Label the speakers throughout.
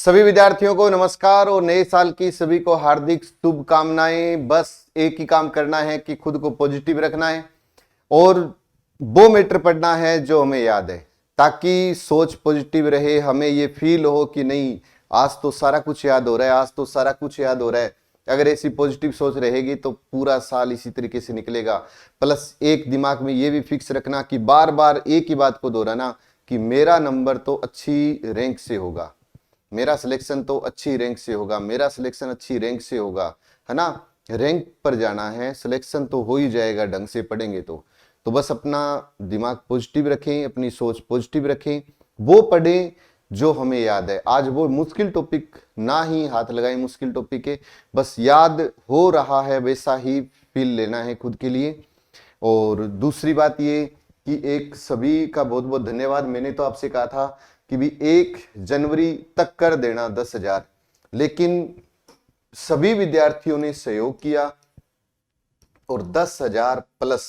Speaker 1: सभी विद्यार्थियों को नमस्कार और नए साल की सभी को हार्दिक शुभकामनाएं। बस एक ही काम करना है कि खुद को पॉजिटिव रखना है और वो मैटर पढ़ना है जो हमें याद है, ताकि सोच पॉजिटिव रहे, हमें ये फील हो कि नहीं आज तो सारा कुछ याद हो रहा है, आज तो सारा कुछ याद हो रहा है। अगर ऐसी पॉजिटिव सोच रहेगी तो पूरा साल इसी तरीके से निकलेगा। प्लस एक दिमाग में ये भी फिक्स रखना कि बार बार एक ही बात को दोहराना कि मेरा नंबर तो अच्छी रैंक से होगा, मेरा सिलेक्शन तो अच्छी रैंक से होगा, मेरा सिलेक्शन अच्छी रैंक से होगा, है ना। रैंक पर जाना है, सिलेक्शन तो हो ही जाएगा ढंग से पढ़ेंगे तो बस अपना दिमाग पॉजिटिव रखें, अपनी सोच पॉजिटिव रखें, वो पढ़ें जो हमें याद है। आज वो मुश्किल टॉपिक ना ही हाथ लगाएं, मुश्किल टॉपिक है, बस याद हो रहा है वैसा ही फील लेना है खुद के लिए। और दूसरी बात ये कि एक सभी का बहुत बहुत धन्यवाद। मैंने तो आपसे कहा था कि भी 1 जनवरी तक कर देना 10,000, लेकिन सभी विद्यार्थियों ने सहयोग किया और 10,000 प्लस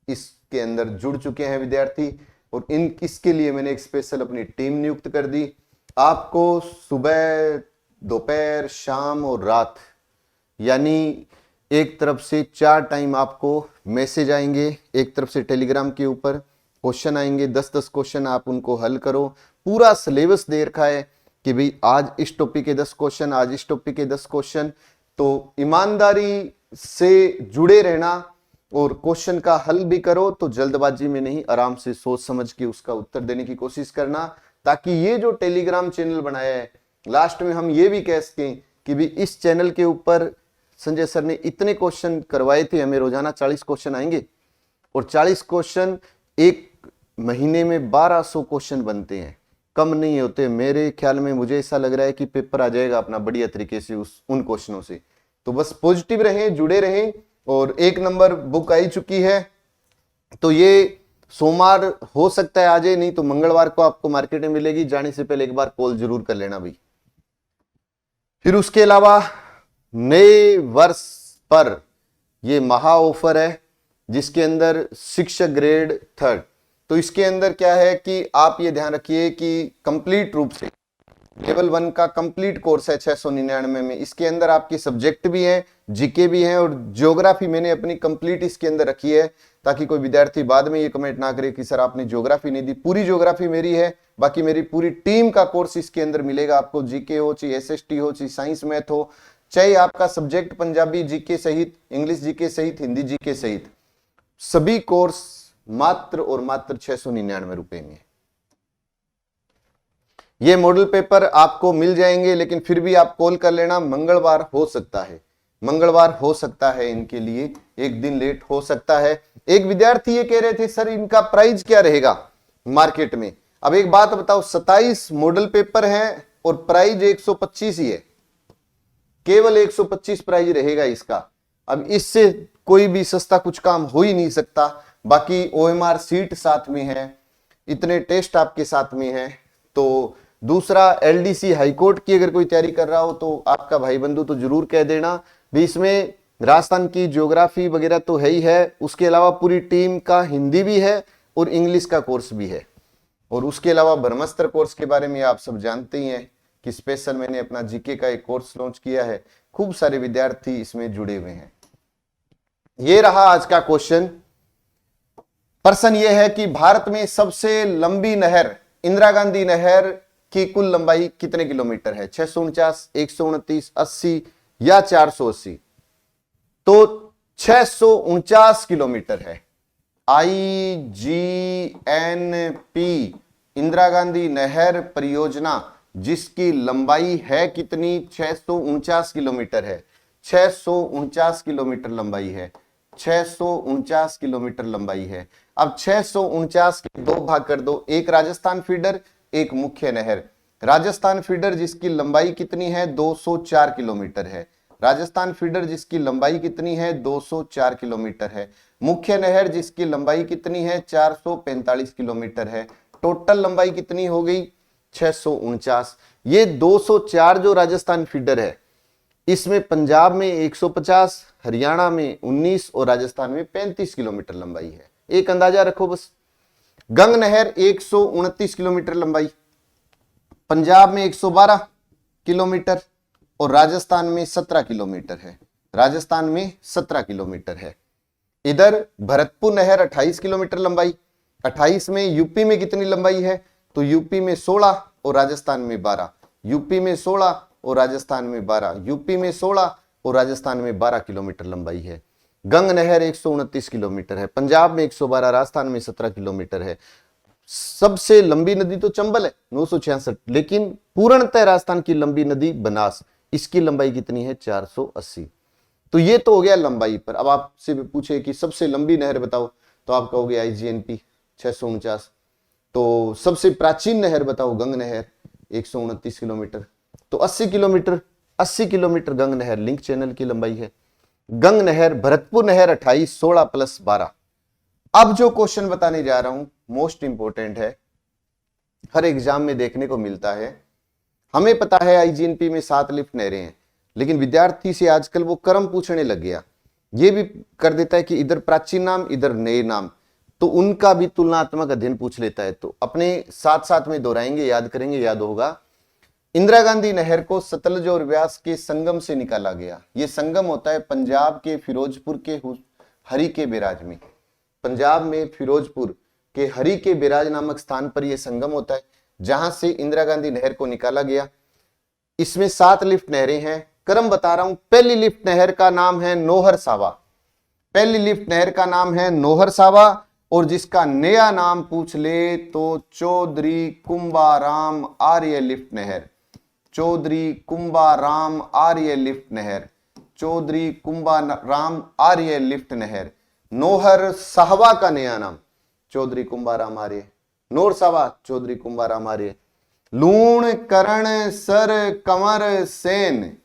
Speaker 1: इसके अंदर जुड़ चुके हैं विद्यार्थी। और इसके लिए मैंने एक स्पेशल अपनी टीम नियुक्त कर दी। आपको सुबह, दोपहर, शाम और रात, यानी एक तरफ से 4 टाइम आपको मैसेज आएंगे, एक तरफ से टेलीग्राम के ऊपर क्वेश्चन आएंगे, 10-10 क्वेश्चन आप उनको हल करो। पूरा सिलेबस दे रखा है कि भाई आज इस टॉपिक के 10 क्वेश्चन, आज इस टॉपिक के 10 क्वेश्चन। तो ईमानदारी से जुड़े रहना और क्वेश्चन का हल भी करो, तो जल्दबाजी में नहीं, आराम से सोच समझ के उसका उत्तर देने की कोशिश करना, ताकि ये जो टेलीग्राम चैनल बनाया है, लास्ट में हम ये भी कह सकें कि भी इस चैनल के ऊपर संजय सर ने इतने क्वेश्चन करवाए थे, हमें रोजाना 40 क्वेश्चन आएंगे और 40 क्वेश्चन एक महीने में 1200 क्वेश्चन बनते हैं, कम नहीं होते। मेरे ख्याल में मुझे ऐसा लग रहा है कि पेपर आ जाएगा अपना बढ़िया तरीके से उन क्वेश्चनों से। तो बस पॉजिटिव रहें, जुड़े रहें। और 1 नंबर बुक आई चुकी है, तो ये सोमवार हो सकता है आ जाए, नहीं तो मंगलवार को आपको मार्केट में मिलेगी। जाने से पहले एक बार कॉल जरूर कर लेना भाई। फिर उसके अलावा नए वर्ष पर ये महा ऑफर है, जिसके अंदर शिक्षक ग्रेड 3। तो इसके अंदर क्या है कि आप ये ध्यान रखिए कि कंप्लीट रूप से लेवल 1 का कंप्लीट कोर्स है 699 में। इसके अंदर आपके सब्जेक्ट भी हैं, जीके भी हैं और ज्योग्राफी मैंने अपनी कंप्लीट इसके अंदर रखी है, ताकि कोई विद्यार्थी बाद में ये कमेंट ना करे कि सर आपने ज्योग्राफी नहीं दी। पूरी ज्योग्राफी मेरी है, बाकी मेरी पूरी टीम का कोर्स इसके अंदर मिलेगा आपको। जीके हो, चाहे एसएसटी हो, चाहे साइंस मैथ हो, चाहे आपका सब्जेक्ट पंजाबी जीके सहित, इंग्लिश जीके सहित, हिंदी जीके सहित, सभी कोर्स मात्र और मात्र 699 रुपए में। ये मॉडल पेपर आपको मिल जाएंगे, लेकिन फिर भी आप कॉल कर लेना, मंगलवार हो सकता है, मंगलवार हो सकता है, इनके लिए एक दिन लेट हो सकता है। एक विद्यार्थी ये कह रहे थे सर इनका प्राइस क्या रहेगा मार्केट में। अब एक बात बताओ, 27 मॉडल पेपर हैं और प्राइस 125 ही है, केवल 125 प्राइस रहेगा इसका। अब इससे कोई भी सस्ता कुछ काम हो ही नहीं सकता। बाकी ओएमआर सीट साथ में है, इतने टेस्ट आपके साथ में है। तो दूसरा, एलडीसी हाईकोर्ट की अगर कोई तैयारी कर रहा हो तो आपका भाई बंधु तो जरूर कह देना भी, इसमें राजस्थान की ज्योग्राफी वगैरह तो है ही है, उसके अलावा पूरी टीम का हिंदी भी है और इंग्लिश का कोर्स भी है। और उसके अलावा ब्रह्मास्त्र कोर्स के बारे में आप सब जानते ही हैं कि स्पेशल मैंने अपना जीके का एक कोर्स लॉन्च किया है, खूब सारे विद्यार्थी इसमें जुड़े हुए हैं। ये रहा आज का क्वेश्चन। प्रश्न ये है कि भारत में सबसे लंबी नहर इंदिरा गांधी नहर की कुल लंबाई कितने किलोमीटर है? 649, 129, 80 या 480? तो 649 किलोमीटर है। IGNP इंदिरा गांधी नहर परियोजना, जिसकी लंबाई है कितनी? 649 किलोमीटर है। 649 किलोमीटर लंबाई है, 649 किलोमीटर लंबाई है। अब 649 के 2 भाग कर दो, एक राजस्थान फीडर, एक मुख्य नहर। राजस्थान फीडर जिसकी लंबाई कितनी है? 204 किलोमीटर है। राजस्थान फीडर जिसकी लंबाई कितनी है? 204 किलोमीटर है। मुख्य नहर जिसकी लंबाई कितनी है? 445 किलोमीटर है। टोटल लंबाई कितनी हो गई? 649। ये 204 जो राजस्थान फीडर है, इसमें पंजाब में 150, हरियाणा में 19 और राजस्थान में 35 किलोमीटर लंबाई है। एक अंदाजा रखो बस। गंग नहर 129 किलोमीटर लंबाई, पंजाब में 112 किलोमीटर और राजस्थान में 17 किलोमीटर है। राजस्थान में 17 किलोमीटर है। इधर भरतपुर नहर 28 किलोमीटर लंबाई, 28 में यूपी में कितनी लंबाई है, तो यूपी में 16 और राजस्थान में 12, यूपी में 16 और राजस्थान में 12, यूपी में 16 और राजस्थान में 12 किलोमीटर लंबाई है। गंग नहर 129 किलोमीटर है, पंजाब में 112, राजस्थान में 17 किलोमीटर है। सबसे लंबी नदी तो चंबल है 966, लेकिन पूर्णतः राजस्थान की लंबी नदी बनास, इसकी लंबाई कितनी है 480। तो ये तो हो गया लंबाई पर। अब आपसे पूछे कि सबसे लंबी नहर बताओ, तो आप कहोगे आईजीएनपी 649। तो सबसे प्राचीन नहर बताओ, गंग नहर 129 किलोमीटर। तो 80 किलोमीटर, 80 किलोमीटर गंग नहर लिंक चैनल की लंबाई है। गंग नहर, भरतपुर नहर 28, 16 प्लस 12। अब जो क्वेश्चन बताने जा रहा हूं मोस्ट इंपोर्टेंट है, हर एग्जाम में देखने को मिलता है। हमें पता है आईजीएनपी में 7 लिफ्ट नहरें हैं, लेकिन विद्यार्थी से आजकल वो क्रम पूछने लग गया। ये भी कर देता है कि इधर प्राचीन नाम, इधर नए नाम, तो उनका भी तुलनात्मक अध्ययन पूछ लेता है। तो अपने साथ साथ में दोहराएंगे, याद करेंगे, याद होगा। इंदिरा गांधी नहर को सतलज और व्यास के संगम से निकाला गया। यह संगम होता है पंजाब के फिरोजपुर के हरी के बैराज में। पंजाब में फिरोजपुर के हरी के बैराज नामक स्थान पर यह संगम होता है, जहां से इंदिरा गांधी नहर को निकाला गया। इसमें 7 लिफ्ट नहरें हैं। क्रम बता रहा हूं। पहली लिफ्ट नहर का नाम है नौहर सावा। पहली लिफ्ट नहर का नाम है नौहर सावा, और जिसका नया नाम पूछ ले तो चौधरी कुंभाराम आर्य लिफ्ट नहर। चौधरी कुंभाराम आर्य लिफ्ट नहर, चौधरी कुंभाराम आर्य लिफ्ट नहर। नौहर साहवा का नया नाम चौधरी कुंभाराम आर्य। नौहर साहवा चौधरी कुंभाराम आर्य। लूण करण सर कंवर सेन,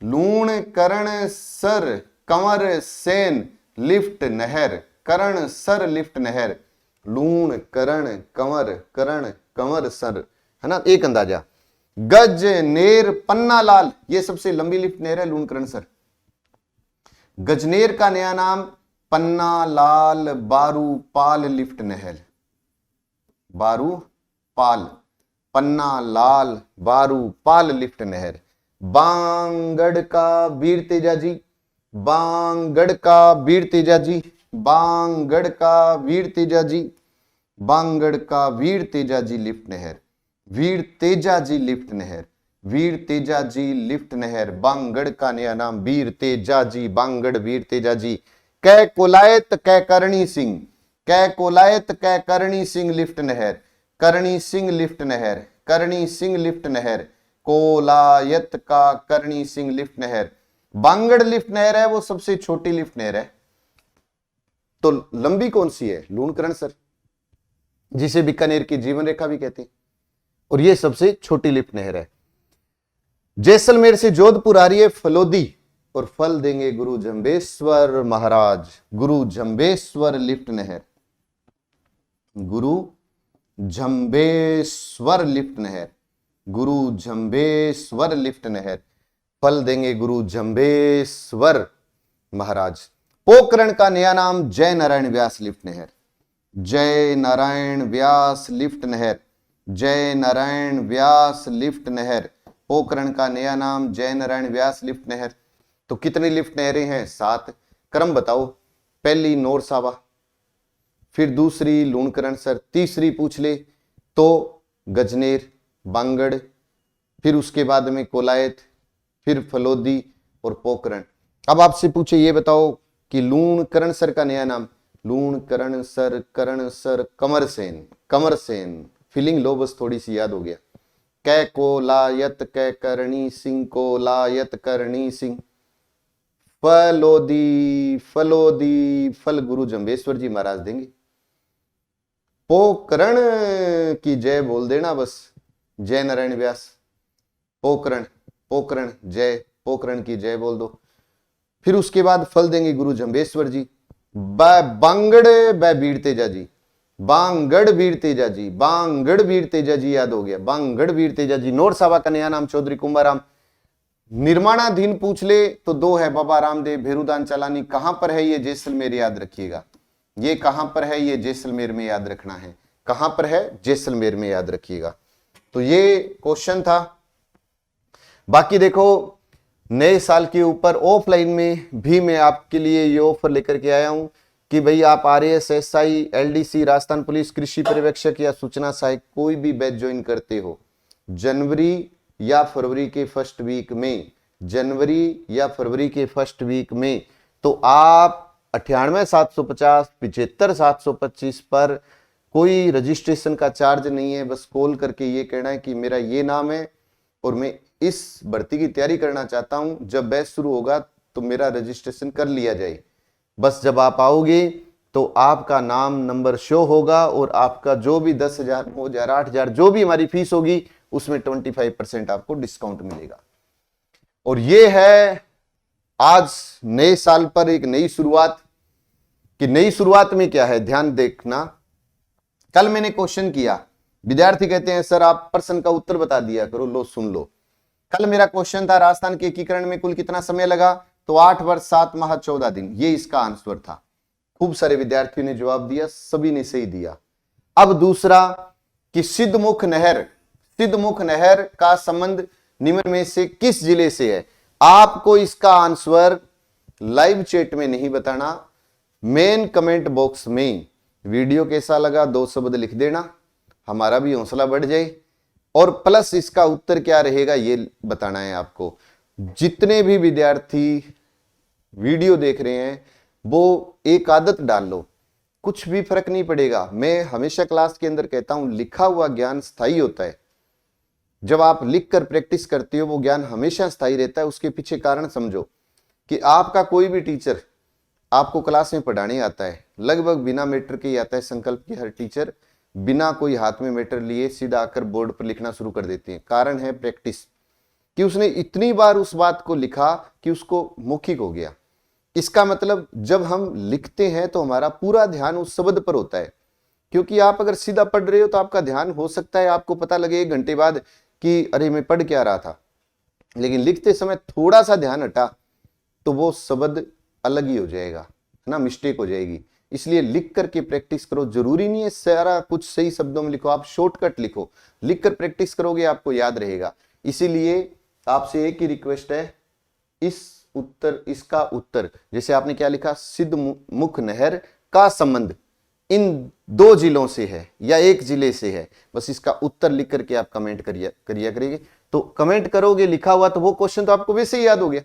Speaker 1: लूण करण सर कंवर सेन लिफ्ट नहर। करण सर लिफ्ट नहर, लूण करण कंवर, करण कंवर सर, है ना, एक अंदाजा। गज नेर पन्ना लाल, ये सबसे लंबी लिफ्ट नहर है लूण करण सर। गजनेर का नया नाम पन्ना लाल बारू पाल लिफ्ट नहर। बारू पाल, पन्ना लाल बारू पाल लिफ्ट नहर। बांगड़ का वीर तेजाजी, बांगड़ का वीर तेजाजी, बांगड़ का वीर तेजाजी, बांगड़ का वीर तेजाजी लिफ्ट नहर। वीर तेजाजी लिफ्ट नहर, वीर तेजाजी लिफ्ट नहर। बांगड़ का नया नाम वीर तेजाजी, बांगड़ वीर तेजाजी। कै कोलायत कै करणी सिंह, कै कोलायत कै करणी सिंह लिफ्ट नहर। करणी सिंह लिफ्ट नहर, करणी सिंह लिफ्ट नहर। कोलायत का करणी सिंह लिफ्ट नहर। बांगड़ लिफ्ट नहर है वो सबसे छोटी लिफ्ट नहर है। तो लंबी कौन सी है? लूणकरण सर, जिसे बीकानेर की जीवन रेखा भी कहते हैं, और ये सबसे छोटी लिफ्ट नहर है। जैसलमेर से जोधपुर आ रही है फलोदी, और फल देंगे गुरु जंबेश्वर महाराज। गुरु जंबेश्वर लिफ्ट नहर, गुरु जंबेश्वर लिफ्ट नहर, गुरु जंबेश्वर लिफ्ट नहर। फल देंगे गुरु जंबेश्वर महाराज। पोखरण का नया नाम जय नारायण व्यास लिफ्ट नहर। जय नारायण व्यास लिफ्ट नहर, जय नारायण व्यास लिफ्ट नहर। पोखरण का नया नाम जय नारायण व्यास लिफ्ट नहर। तो कितनी लिफ्ट नहरें हैं? 7। क्रम बताओ। पहली नौर सावा, फिर दूसरी लूणकरण सर, तीसरी पूछ ले तो गजनेर बांगड़, फिर उसके बाद में कोलायत, फिर फलोदी और पोखरण। अब आपसे पूछे ये बताओ कि लूणकरण सर का नया नाम। Lunkaransar, Karansar, Kanwar Sen, Kanwar Sen. Feeling लो, बस थोड़ी सी याद हो गया। कै कोलायत कै करणी सिंह, कोलायत करणी सिंह। फलोदी, फलोदी, फल गुरु जंबेश्वर जी महाराज देंगे। पोखरण की जय बोल देना बस, जय नारायण व्यास। पोखरण, पोखरण जय, पोखरण की जय बोल दो। फिर उसके बाद फल देंगे गुरु जंबेश्वर जी। बांगड़ बै वीर तेजा जी, बांगड़ वीर तेजा जी, बांगड़ वीर तेजा जी याद हो गया। बांगड़ वीर तेजा जी। नौर सावा का नया नाम चौधरी कुंभाराम। निर्माणाधीन पूछ ले तो 2 है, बाबा रामदेव, भेरुदान चालानी। कहां पर है ये? जैसलमेर, याद रखिएगा। ये कहां पर है? ये जैसलमेर में याद रखना है। कहां पर है? जैसलमेर में याद रखिएगा। तो ये क्वेश्चन था। बाकी देखो, नए साल के ऊपर ऑफलाइन में भी मैं आपके लिए ये ऑफर लेकर के आया हूं कि भाई आप RAS, SI, LDC, Rajasthan police, कृषि पर्यवेक्षक या सूचना सहायक कोई भी बैच ज्वाइन करते हो जनवरी या फरवरी के फर्स्ट वीक में, जनवरी या फरवरी के फर्स्ट वीक में, तो आप 98,750, 75,725 पर कोई रजिस्ट्रेशन का चार्ज नहीं है। बस कॉल करके ये कहना है कि मेरा ये नाम है और मैं इस भर्ती की तैयारी करना चाहता हूं, जब बैच शुरू होगा तो मेरा रजिस्ट्रेशन कर लिया जाए। बस जब आप आओगे तो आपका नाम नंबर शो होगा और आपका जो भी 10,000, 9,000, 8,000 जो भी हमारी फीस होगी उसमें 25% आपको डिस्काउंट मिलेगा। और ये है आज नए साल पर एक नई शुरुआत। कि नई शुरुआत में क्या है, ध्यान देखना। कल मैंने क्वेश्चन किया, विद्यार्थी कहते हैं सर आप प्रश्न का उत्तर बता दिया करो। लो सुन लो, कल मेरा क्वेश्चन था राजस्थान के एकीकरण में कुल कितना समय लगा, तो 8 वर्ष 7 माह 14 दिन, ये इसका आंसर था। खूब सारे विद्यार्थियों ने जवाब दिया, सभी ने सही दिया। अब दूसरा कि सिद्धमुख नहर का संबंध निम्न में से किस जिले से है। आपको इसका आंसर लाइव चैट में नहीं बताना, मेन कमेंट बॉक्स में वीडियो कैसा लगा 2 शब्द लिख देना, हमारा भी हौसला बढ़ जाए। और प्लस इसका उत्तर क्या रहेगा ये बताना है आपको। जितने भी विद्यार्थी वीडियो देख रहे हैं वो एक आदत डाल लो, कुछ भी फर्क नहीं पड़ेगा। मैं हमेशा क्लास के अंदर कहता हूं लिखा हुआ ज्ञान स्थायी होता है। जब आप लिख कर प्रैक्टिस करते हो वो ज्ञान हमेशा स्थायी रहता है। उसके पीछे कारण समझो कि आपका कोई भी टीचर आपको क्लास में पढ़ाने आता है, लगभग बिना मैटर के ही आता है। संकल्प की हर टीचर बिना कोई हाथ में मैटर लिए सीधा आकर बोर्ड पर लिखना शुरू कर देते हैं। कारण है प्रैक्टिस, कि उसने इतनी बार उस बात को लिखा कि उसको मौखिक हो गया। इसका मतलब जब हम लिखते हैं तो हमारा पूरा ध्यान उस शब्द पर होता है। क्योंकि आप अगर सीधा पढ़ रहे हो तो आपका ध्यान हो सकता है आपको पता लगे 1 घंटे बाद कि अरे मैं पढ़ क्या रहा था, लेकिन लिखते समय थोड़ा सा ध्यान हटा तो वो शब्द अलग ही हो जाएगा, है ना, मिस्टेक हो जाएगी। इसलिए लिख करके प्रैक्टिस करो। जरूरी नहीं है सारा कुछ सही शब्दों में लिखो, आप शॉर्टकट लिखो, लिख कर प्रैक्टिस करोगे आपको याद रहेगा। इसीलिए आपसे एक ही रिक्वेस्ट है, इसका उत्तर जैसे आपने क्या लिखा, सिद्धमुख नहर का संबंध इन 2 जिलों से है या 1 जिले से है, बस इसका उत्तर लिख करके आप कमेंट करिए करेंगे। तो कमेंट करोगे लिखा हुआ तो वो क्वेश्चन तो आपको वैसे ही याद हो गया,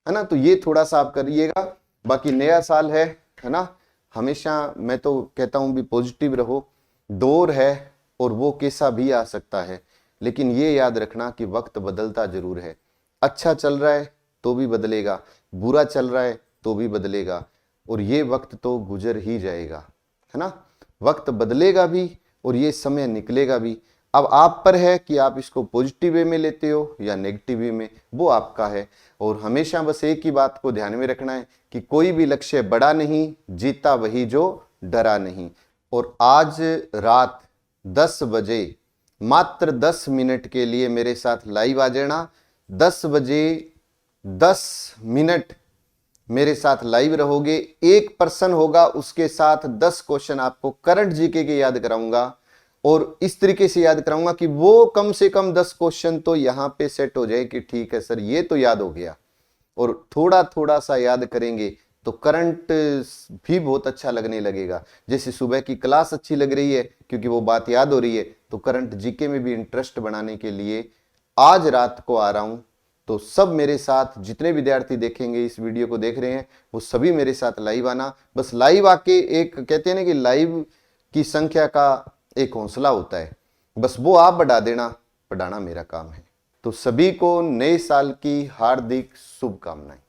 Speaker 1: है ना। तो ये थोड़ा सा आप करिएगा। बाकी नया साल है ना, हमेशा मैं तो कहता हूं भी पॉजिटिव रहो। दौर है और वो कैसा भी आ सकता है, लेकिन ये याद रखना कि वक्त बदलता जरूर है। अच्छा चल रहा है तो भी बदलेगा, बुरा चल रहा है तो भी बदलेगा, और ये वक्त तो गुजर ही जाएगा, है ना। वक्त बदलेगा भी और ये समय निकलेगा भी। अब आप पर है कि आप इसको पॉजिटिव वे में लेते हो या नेगेटिव वे में, वो आपका है। और हमेशा बस एक ही बात को ध्यान में रखना है कि कोई भी लक्ष्य बड़ा नहीं, जीता वही जो डरा नहीं। और आज रात 10 बजे मात्र 10 मिनट के लिए मेरे साथ लाइव आ जाना। 10 बजे 10 मिनट मेरे साथ लाइव रहोगे। 1 पर्सन होगा, उसके साथ 10 क्वेश्चन आपको करंट जीके के याद कराऊंगा, और इस तरीके से याद कराऊंगा कि वो कम से कम 10 क्वेश्चन तो यहां पे सेट हो जाए कि ठीक है सर ये तो याद हो गया। और थोड़ा थोड़ा सा याद करेंगे तो करंट भी बहुत अच्छा लगने लगेगा। जैसे सुबह की क्लास अच्छी लग रही है क्योंकि वो बात याद हो रही है, तो करंट जीके में भी इंटरेस्ट बनाने के लिए आज रात को आ रहा हूं। तो सब मेरे साथ, जितने विद्यार्थी देखेंगे इस वीडियो को देख रहे हैं, वो सभी मेरे साथ लाइव आना। बस लाइव आके, एक कहते हैं ना कि लाइव की संख्या का एक हौसला होता है, बस वो आप बढ़ा देना, पढ़ाना मेरा काम है। तो सभी को नए साल की हार्दिक शुभकामनाएं।